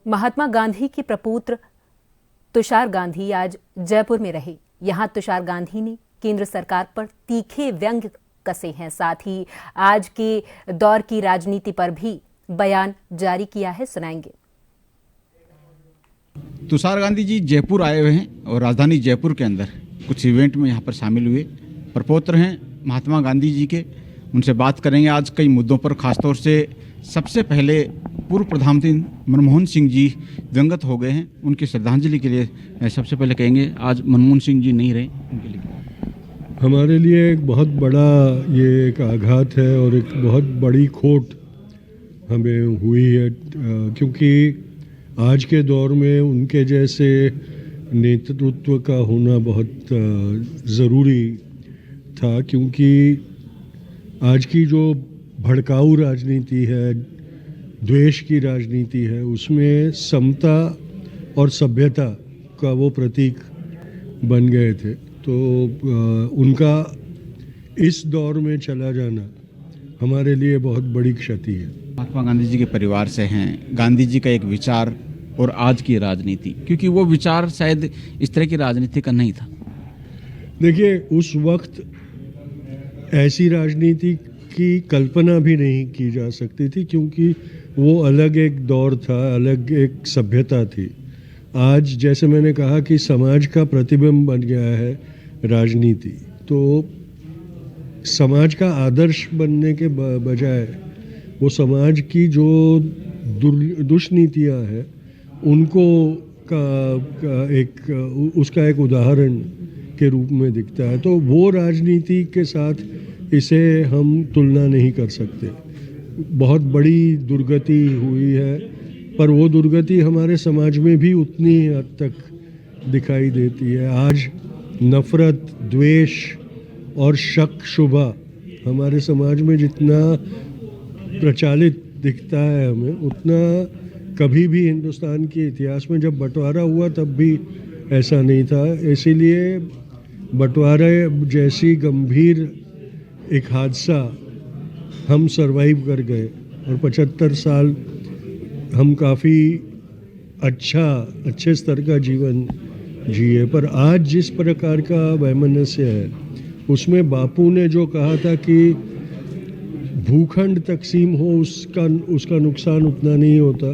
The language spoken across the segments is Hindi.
महात्मा गांधी के प्रपुत्र तुषार गांधी आज जयपुर में रहे। यहां तुषार गांधी ने केंद्र सरकार पर तीखे व्यंग्य कसे हैं, साथ ही आज के दौर की राजनीति पर भी बयान जारी किया है। सुनाएंगे। तुषार गांधी जी जयपुर आए हुए हैं और राजधानी जयपुर के अंदर कुछ इवेंट में यहाँ पर शामिल हुए। प्रपौत्र हैं महात्मा गांधी जी के, उनसे बात करेंगे आज कई मुद्दों पर। खासतौर से सबसे पहले पूर्व प्रधानमंत्री मनमोहन सिंह जी दिवंगत हो गए हैं, उनकी श्रद्धांजलि के लिए सबसे पहले कहेंगे आज मनमोहन सिंह जी नहीं रहे, उनके लिए हमारे लिए एक बहुत बड़ा ये एक आघात है और एक बहुत बड़ी खोट हमें हुई है, क्योंकि आज के दौर में उनके जैसे नेतृत्व का होना बहुत ज़रूरी था, क्योंकि आज की जो भड़काऊ राजनीति है, द्वेष की राजनीति है, उसमें समता और सभ्यता का वो प्रतीक बन गए थे। तो उनका इस दौर में चला जाना हमारे लिए बहुत बड़ी क्षति है। महात्मा गांधी जी के परिवार से हैं, गांधी जी का एक विचार और आज की राजनीति, क्योंकि वो विचार शायद इस तरह की राजनीति का नहीं था। देखिए, उस वक्त ऐसी राजनीति की कल्पना भी नहीं की जा सकती थी, क्योंकि वो अलग एक दौर था, अलग एक सभ्यता थी। आज जैसे मैंने कहा कि समाज का प्रतिबिंब बन गया है राजनीति, तो समाज का आदर्श बनने के बजाय वो समाज की जो दुष्नीतियाँ हैं उनको उसका एक उदाहरण के रूप में दिखता है। तो वो राजनीति के साथ इसे हम तुलना नहीं कर सकते। बहुत बड़ी दुर्गति हुई है, पर वो दुर्गति हमारे समाज में भी उतनी हद तक दिखाई देती है। आज नफरत, द्वेष और शक शुबा हमारे समाज में जितना प्रचलित दिखता है हमें, उतना कभी भी हिंदुस्तान के इतिहास में जब बंटवारा हुआ तब भी ऐसा नहीं था। इसीलिए बंटवारे जैसी गंभीर एक हादसा हम सरवाइव कर गए और 75 साल हम काफ़ी अच्छे स्तर का जीवन जिए। पर आज जिस प्रकार का वैमनस्य है, उसमें बापू ने जो कहा था कि भूखंड तकसीम हो उसका नुकसान उतना नहीं होता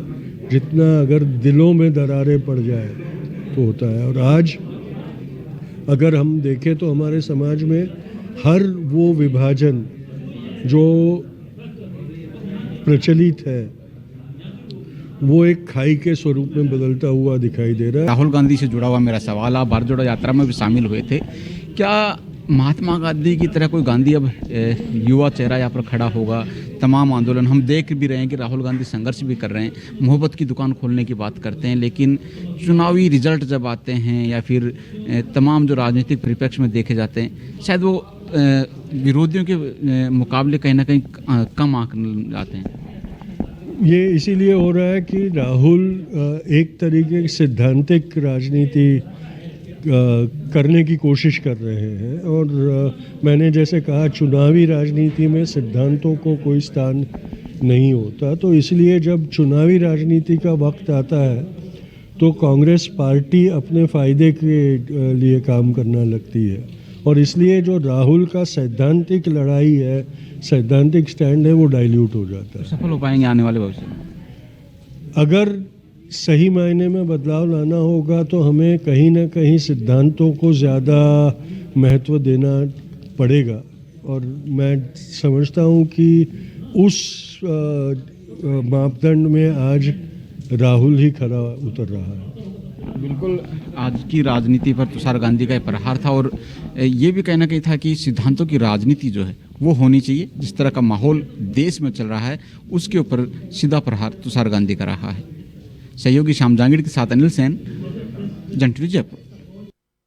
जितना अगर दिलों में दरारें पड़ जाए तो होता है। और आज अगर हम देखें तो हमारे समाज में हर वो विभाजन जो प्रचलित है वो एक खाई के स्वरूप में बदलता हुआ दिखाई दे रहा है। राहुल गांधी से जुड़ा हुआ मेरा सवाल, आप भारत जोड़ो यात्रा में भी शामिल हुए थे, क्या महात्मा गांधी की तरह कोई गांधी अब युवा चेहरा यहाँ पर खड़ा होगा? तमाम आंदोलन हम देख भी रहे हैं कि राहुल गांधी संघर्ष भी कर रहे हैं, मोहब्बत की दुकान खोलने की बात करते हैं, लेकिन चुनावी रिजल्ट जब आते हैं या फिर तमाम जो राजनीतिक परिप्रेक्ष्य में देखे जाते हैं, शायद वो विरोधियों के मुकाबले कहीं ना कहीं कम आंक जाते हैं। ये इसीलिए हो रहा है कि राहुल एक तरीके की सिद्धांतिक राजनीति करने की कोशिश कर रहे हैं, और मैंने जैसे कहा चुनावी राजनीति में सिद्धांतों को कोई स्थान नहीं होता। तो इसलिए जब चुनावी राजनीति का वक्त आता है तो कांग्रेस पार्टी अपने फायदे के लिए काम करना लगती है, और इसलिए जो राहुल का सैद्धांतिक लड़ाई है, सैद्धांतिक स्टैंड है, वो डाइल्यूट हो जाता है। सफल हो पाएंगे आने वाले भविष्य में? अगर सही मायने में बदलाव लाना होगा तो हमें कहीं ना कहीं सिद्धांतों को ज़्यादा महत्व देना पड़ेगा, और मैं समझता हूँ कि उस मापदंड में आज राहुल ही खरा उतर रहा है। बिल्कुल, आज की राजनीति पर तुषार गांधी का प्रहार था, और ये भी कहना कहीं था कि सिद्धांतों की राजनीति जो है वो होनी चाहिए। जिस तरह का माहौल देश में चल रहा है उसके ऊपर सीधा प्रहार तुषार गांधी का रहा है। सहयोगी श्याम जांगीड़ के साथ अनिल सेन, जन टीवी जयपुर।